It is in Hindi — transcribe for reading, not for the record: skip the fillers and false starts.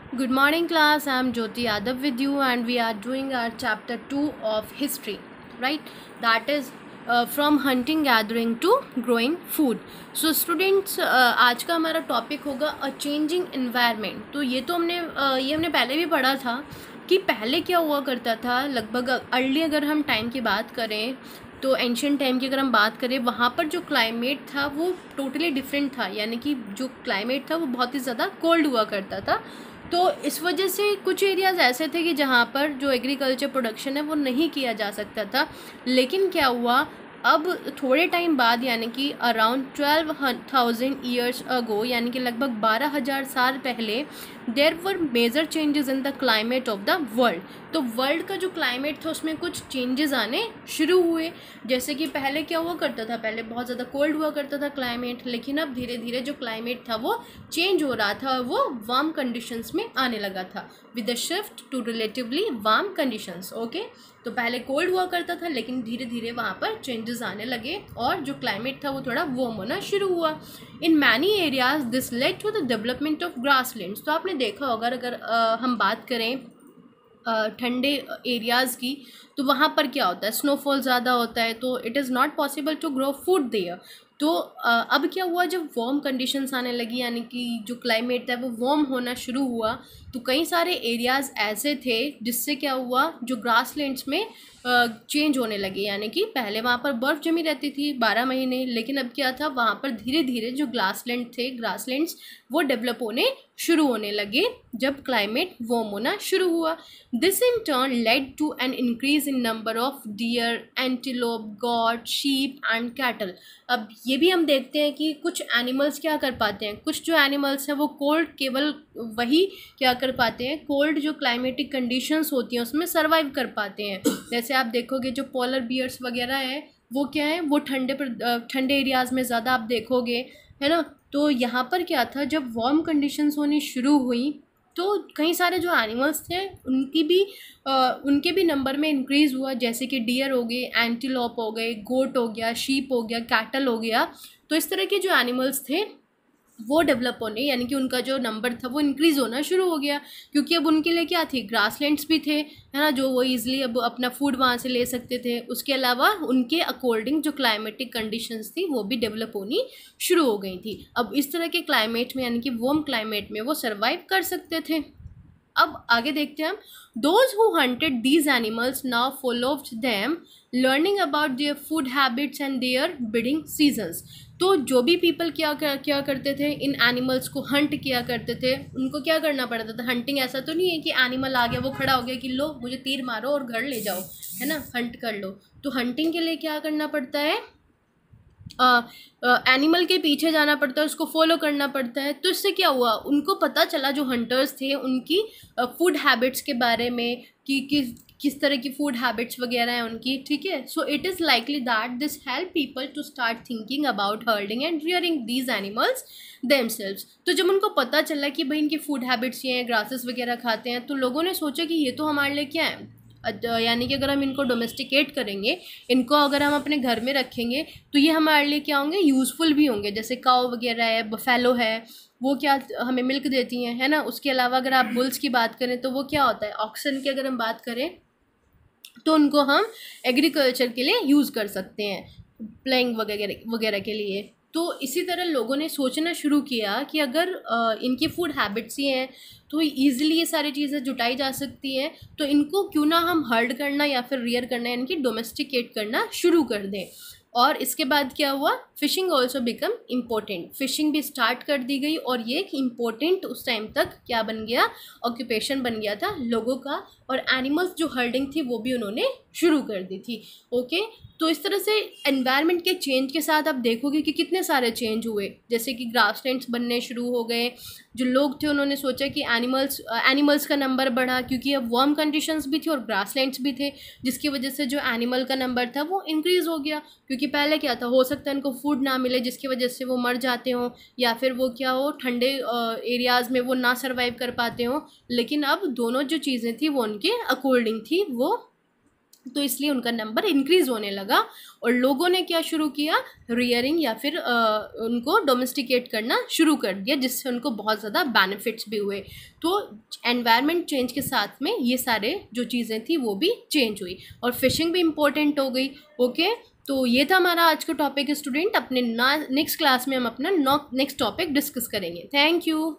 Good morning, class. I'm Jyoti Yadav with you, and we are doing our chapter 2 of history, right? That is from hunting gathering to growing food. So, students, आज का हमारा टॉपिक होगा अ चेंजिंग इन्वायरमेंट. तो ये हमने पहले भी पढ़ा था कि पहले क्या हुआ करता था. लगभग अर्ली अगर हम टाइम की बात करें तो एंशियंट टाइम की अगर हम बात करें, वहाँ पर जो क्लाइमेट था वो टोटली डिफरेंट था. यानी कि जो क्लाइमेट था वो बहुत ही ज़्यादा कोल्ड हुआ करता था. तो इस वजह से कुछ एरियाज़ ऐसे थे कि जहाँ पर जो एग्रीकल्चर प्रोडक्शन है वो नहीं किया जा सकता था. लेकिन क्या हुआ, अब थोड़े टाइम बाद यानी कि अराउंड 12,000 ईयर्स अगो, यानी कि लगभग 12,000 साल पहले, there were major changes in the climate of the world. तो वर्ल्ड का जो क्लाइमेट था उसमें कुछ चेंजेस आने शुरू हुए. जैसे कि पहले क्या हुआ करता था, पहले बहुत ज़्यादा कोल्ड हुआ करता था क्लाइमेट, लेकिन अब धीरे धीरे जो क्लाइमेट था वो चेंज हो रहा था, वो वार्म कंडीशंस में आने लगा था with the shift to relatively warm conditions. Okay, तो पहले कोल्ड हुआ करता था लेकिन धीरे धीरे वहाँ पर चेंजेस आने लगे और जो क्लाइमेट था वो थोड़ा वार्म होना शुरू हुआ. In many areas this led to the development of grasslands. तो आपने देखा होगा, अगर हम बात करें ठंडे एरियाज़ की, तो वहाँ पर क्या होता है, स्नोफॉल ज़्यादा होता है, तो it is not possible to grow food there. तो अब क्या हुआ, जब वार्म कंडीशंस आने लगी, यानी कि जो क्लाइमेट है वो वार्म होना शुरू हुआ, तो कई सारे एरियाज़ ऐसे थे जिससे क्या हुआ, जो ग्रासलैंड्स में चेंज होने लगे. यानी कि पहले वहाँ पर बर्फ़ जमी रहती थी 12 महीने, लेकिन अब क्या था, वहाँ पर धीरे धीरे जो ग्रासलैंड्स वो डेवलप होने शुरू होने लगे जब क्लाइमेट वार्म होना शुरू हुआ. This in turn led to an increase in number of deer, antelope, goat, sheep and cattle. अब ये भी हम देखते हैं कि कुछ एनिमल्स क्या कर पाते हैं, कुछ जो एनिमल्स हैं वो कोल्ड, केवल वही क्या कर पाते हैं, कोल्ड जो क्लाइमेटिक कंडीशंस होती हैं उसमें सर्वाइव कर पाते हैं. जैसे आप देखोगे जो पोलर बियर्स वगैरह हैं वो क्या है, वो ठंडे एरियाज़ में ज़्यादा आप देखोगे, है ना. तो यहाँ पर क्या था, जब वार्म कंडीशंस होनी शुरू हुई तो कई सारे जो एनिमल्स थे उनके भी नंबर में इंक्रीज़ हुआ. जैसे कि डियर हो गए, एंटीलोप हो गए, गोट हो गया, शीप हो गया, कैटल हो गया. तो इस तरह के जो एनिमल्स थे वो डेवलप होने, यानी कि उनका जो नंबर था वो इंक्रीज़ होना शुरू हो गया, क्योंकि अब उनके लिए क्या थी, ग्रासलैंड्स भी थे, है ना, जो वो ईज़िली अब अपना फूड वहाँ से ले सकते थे. उसके अलावा उनके अकॉर्डिंग जो क्लाइमेटिक कंडीशंस थी वो भी डेवलप होनी शुरू हो गई थी. अब इस तरह के क्लाइमेट में, यानी कि वार्म क्लाइमेट में वो सर्वाइव कर सकते थे. अब आगे देखते हैं हम. Those who hunted these animals now followed them, learning about their food habits and their breeding seasons. तो जो भी पीपल क्या करते थे, इन एनिमल्स को हंट किया करते थे, उनको क्या करना पड़ता था. हंटिंग ऐसा तो नहीं है कि एनिमल आ गया, वो खड़ा हो गया कि लो मुझे तीर मारो और घर ले जाओ, है ना, हंट कर लो. तो हंटिंग के लिए क्या करना पड़ता है, एनिमल के पीछे जाना पड़ता है, उसको फॉलो करना पड़ता है. तो इससे क्या हुआ, उनको पता चला, जो हंटर्स थे उनकी फूड हैबिट्स के बारे में कि किस तरह की फूड हैबिट्स वगैरह हैं उनकी. ठीक है, so it is likely that this help people to start thinking about herding and rearing these animals themselves. तो जब उनको पता चला कि भाई इनकी फूड हैबिट्स ये हैं, ग्रासेस वगैरह खाते हैं, तो लोगों ने सोचा कि ये तो हमारे लिए क्या है, यानी कि अगर हम इनको डोमेस्टिकेट करेंगे, इनको अगर हम अपने घर में रखेंगे, तो ये हमारे लिए क्या होंगे, यूज़फुल भी होंगे. जैसे काऊ वगैरह है, बफेलो है, वो क्या हमें मिल्क देती हैं, है ना. उसके अलावा अगर आप बुल्स की बात करें तो वो क्या होता है, ऑक्सन की अगर हम बात करें तो उनको हम एग्रीकल्चर के लिए यूज़ कर सकते हैं, प्लेइंग वगैरह वगैरह के लिए. तो इसी तरह लोगों ने सोचना शुरू किया कि अगर इनकी फूड हैबिट्स ही हैं तो ईज़िली ये सारी चीज़ें जुटाई जा सकती हैं, तो इनको क्यों ना हम हर्ड करना या फिर रियर करना, यानी कि डोमेस्टिकेट करना शुरू कर दें. और इसके बाद क्या हुआ, phishing also become important. Phishing भी स्टार्ट कर दी गई और ये एक इम्पोर्टेंट उस टाइम तक क्या बन गया, ऑक्यूपेशन बन गया था लोगों का. और एनिमल्स जो हर्डिंग थी वो भी उन्होंने शुरू कर दी थी. ओके, तो इस तरह से एनवायरनमेंट के चेंज के साथ आप देखोगे कि कितने सारे चेंज हुए. जैसे कि ग्रासलैंड्स बनने शुरू हो गए, जो लोग थे उन्होंने सोचा कि एनिमल्स का नंबर बढ़ा, क्योंकि अब वार्म कंडीशंस भी थी और ग्रासलैंड्स भी थे, जिसकी वजह से जो एनिमल का नंबर था वो इंक्रीज़ हो गया. क्योंकि पहले क्या था, हो सकता है इनको फूड ना मिले जिसकी वजह से वो मर जाते हों, या फिर वो क्या हो, ठंडे एरियाज़ में वो ना सर्वाइव कर पाते हों. लेकिन अब दोनों जो चीज़ें थी वो उनके अकॉर्डिंग थी, वो तो इसलिए उनका नंबर इंक्रीज़ होने लगा और लोगों ने क्या शुरू किया, रियरिंग या फिर उनको डोमेस्टिकेट करना शुरू कर दिया, जिससे उनको बहुत ज़्यादा बेनिफिट्स भी हुए। तो एनवायरनमेंट चेंज के साथ में ये सारे जो चीज़ें थी वो भी चेंज हुई और फिशिंग भी इम्पोर्टेंट हो गई। ओके, तो ये था हमारा आज का टॉपिक स्टूडेंट। अपने नेक्स्ट क्लास में हम अपना नेक्स्ट टॉपिक डिस्कस करेंगे। Thank you.